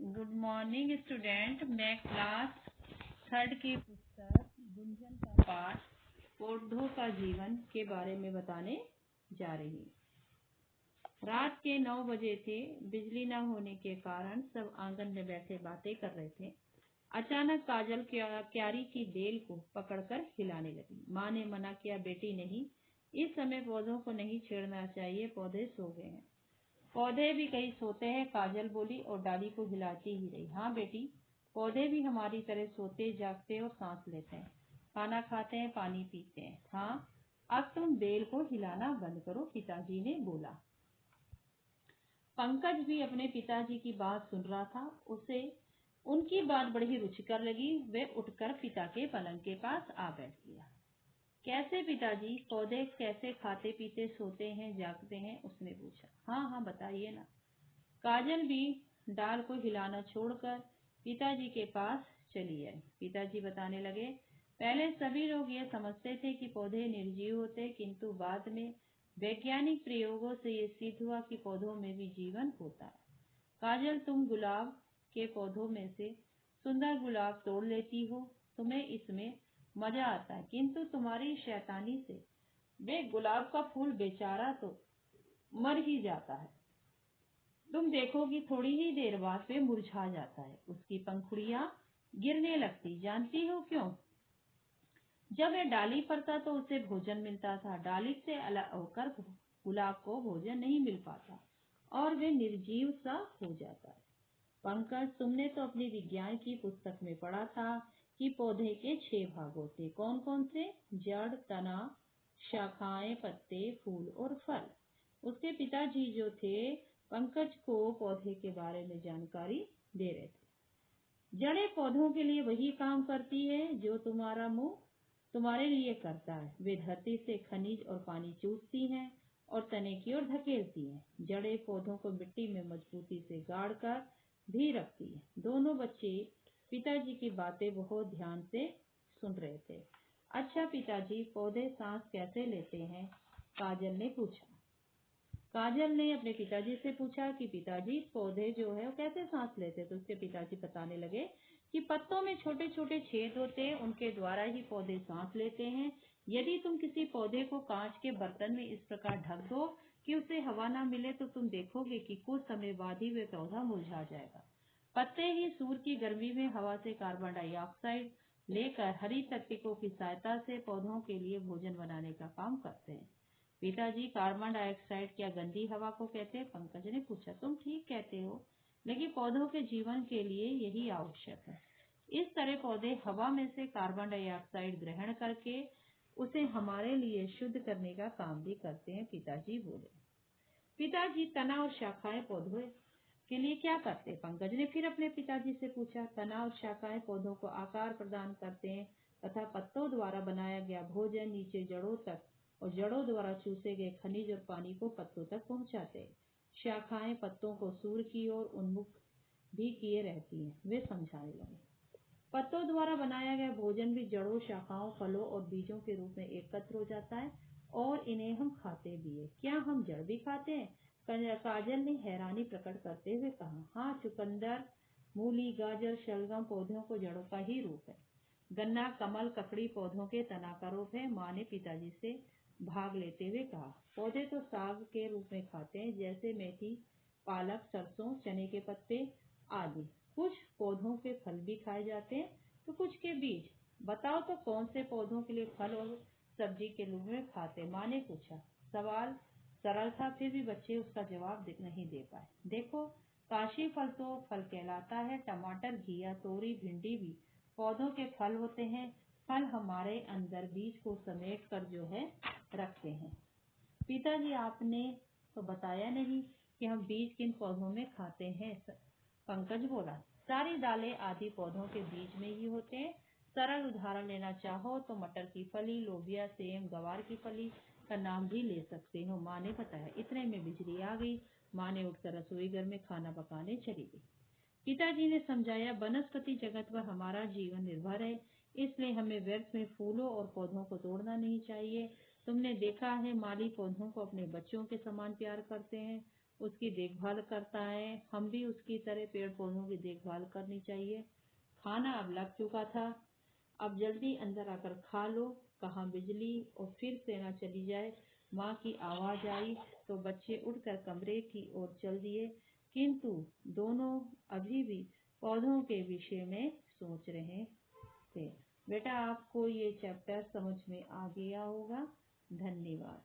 Good morning student. मैं class third की पुस्तक गुंजन का पाठ पौधों का जीवन के बारे में बताने जा रही हूँ। रात के 9 बजे थे। बिजली न होने के कारण सब आंगन में बैठे बातें कर रहे थे। अचानक काजल क्यारी की बेल को पकड़कर हिलाने लगी। माँ ने मना किया, बेटी नहीं, इस समय पौधों को नहीं छेड़ना चाहिए, पौधे सो गए हैं। पौधे भी कहीं सोते हैं, काजल बोली और डाली को हिलाती ही रही। हाँ बेटी, पौधे भी हमारी तरह सोते जागते और सांस लेते हैं, खाना खाते हैं, पानी पीते हैं। हाँ, अब तुम बेल को हिलाना बंद करो, पिताजी ने बोला। पंकज भी अपने पिताजी की बात सुन रहा था। उसे उनकी बात बड़ी रुचिकर लगी। वह उठकर पिता के पलंग के पास आ बैठ गया। कैसे पिताजी, पौधे कैसे खाते पीते सोते हैं जागते हैं, उसने पूछा। हाँ हाँ बताइए ना। काजल भी डाल को हिलाना छोड़कर पिताजी के पास चली आई। पिताजी बताने लगे, पहले सभी लोग ये समझते थे कि पौधे निर्जीव होते, किंतु बाद में वैज्ञानिक प्रयोगों से ये सिद्ध हुआ कि पौधों में भी जीवन होता है। काजल, तुम गुलाब के पौधों में से सुंदर गुलाब तोड़ लेती हो, तुम्हें इसमें मजा आता है, किंतु तुम्हारी शैतानी से वे गुलाब का फूल बेचारा तो मर ही जाता है। तुम देखोगी थोड़ी ही देर बाद वे मुरझा जाता है, उसकी पंखुड़ियां गिरने लगती। जानती हो क्यों? जब वह डाली पर था तो उसे भोजन मिलता था, डाली से अलग होकर गुलाब को भोजन नहीं मिल पाता और वे निर्जीव सा हो जाता है। पंकज, तुमने तो अपनी विज्ञान की पुस्तक में पढ़ा था कि पौधे के 6 भाग होते। कौन कौन से? जड़, तना, शाखाएं, पत्ते, फूल और फल। उसके पिताजी जो थे, पंकज को पौधे के बारे में जानकारी दे रहे थे। जड़ें पौधों के लिए वही काम करती है जो तुम्हारा मुंह तुम्हारे लिए करता है। वे धरती से खनिज और पानी चूसती हैं और तने की ओर धकेलती हैं। जड़ें पौधों को मिट्टी में मजबूती से गाड़ कर भी रखती है। दोनों बच्चे पिताजी की बातें बहुत ध्यान से सुन रहे थे। अच्छा पिताजी, पौधे सांस कैसे लेते हैं? काजल ने पूछा। काजल ने अपने पिताजी से पूछा कि पिताजी, पौधे जो है वो कैसे सांस लेते? तो उसके पिताजी बताने लगे कि पत्तों में छोटे छोटे छेद होते हैं, उनके द्वारा ही पौधे सांस लेते हैं। यदि तुम किसी पौधे को कांच के बर्तन में इस प्रकार ढक दो कि उसे हवा ना मिले तो तुम देखोगे कि कुछ समय बाद ही वह पौधा मुरझा जाएगा। पत्ते ही सूर्य की गर्मी में हवा से कार्बन डाइऑक्साइड लेकर हरी तत्वों की सहायता से पौधों के लिए भोजन बनाने का काम करते हैं। पिताजी, कार्बन डाइऑक्साइड क्या गंदी हवा को कहते हैं? पंकज ने पूछा। तुम ठीक कहते हो, लेकिन पौधों के जीवन के लिए यही आवश्यक है। इस तरह पौधे हवा में से कार्बन डाइऑक्साइड ग्रहण करके उसे हमारे लिए शुद्ध करने का काम भी करते हैं, पिताजी बोले। पिताजी, तना और शाखाएं पौधों के लिए क्या करते हैं? पंकज ने फिर अपने पिताजी से पूछा। तना और शाखाएं पौधों को आकार प्रदान करते हैं तथा पत्तों द्वारा बनाया गया भोजन नीचे जड़ों तक और जड़ों द्वारा चूसे गए खनिज और पानी को पत्तों तक पहुंचाते हैं। शाखाएं पत्तों को सूर्य की ओर उन्मुख भी किए रहती हैं। वे समझाने लगे। पत्तों द्वारा बनाया गया भोजन भी जड़ों, शाखाओं, फलों और बीजों के रूप में एकत्र हो जाता है और इन्हें हम खाते भी है। क्या हम जड़ भी खाते हैं? काजल ने हैरानी प्रकट करते हुए कहा। हाँ, चुकंदर, मूली, गाजर, शलगम पौधों को जड़ों का ही रूप है। गन्ना, कमल, ककड़ी पौधों के तना का रूप है। माँ ने पिताजी से भाग लेते हुए कहा। पौधे तो साग के रूप में खाते हैं, जैसे मेथी, पालक, सरसों, चने के पत्ते आदि। कुछ पौधों के फल भी खाए जाते हैं तो कुछ के बीज। बताओ तो कौन से पौधों के लिए फल और सब्जी के रूप में खाते? माँ ने पूछा। सवाल सरल था, फिर भी बच्चे उसका जवाब नहीं दे पाए। देखो, काशी फल तो फल कहलाता है। टमाटर, घिया, तोरी, भिंडी भी पौधों के फल होते हैं। फल हमारे अंदर बीज को समेट कर जो है रखते हैं। पिताजी, आपने तो बताया नहीं कि हम बीज किन पौधों में खाते हैं। पंकज बोला। सारी दालें आदि पौधों के बीज में ही होते हैं। सरल उदाहरण लेना चाहो तो मटर की फली, लोबिया, सेम, गवार की फली का नाम भी ले सकते हो, माँ ने बताया। इतने में बिजली आ गई। माँ ने उठकर रसोई घर में खाना पकाने चली गई। पिताजी ने समझाया, वनस्पति जगत पर हमारा जीवन निर्भर है, इसलिए हमें व्यर्थ में फूलों और पौधों को तोड़ना नहीं चाहिए। तुमने देखा है, माली पौधों को अपने बच्चों के समान प्यार करते हैं। उसकी देखभाल करता है। हम भी उसकी तरह पेड़ पौधों की देखभाल करनी चाहिए। खाना अब लग चुका था, अब जल्दी अंदर आकर खा लो। कहा बिजली और फिर सेना चली जाए। माँ की आवाज आई तो बच्चे उठकर कमरे की ओर चल दिए, किंतु दोनों अभी भी पौधों के विषय में सोच रहे थे। बेटा, आपको ये चैप्टर समझ में आ गया होगा। धन्यवाद।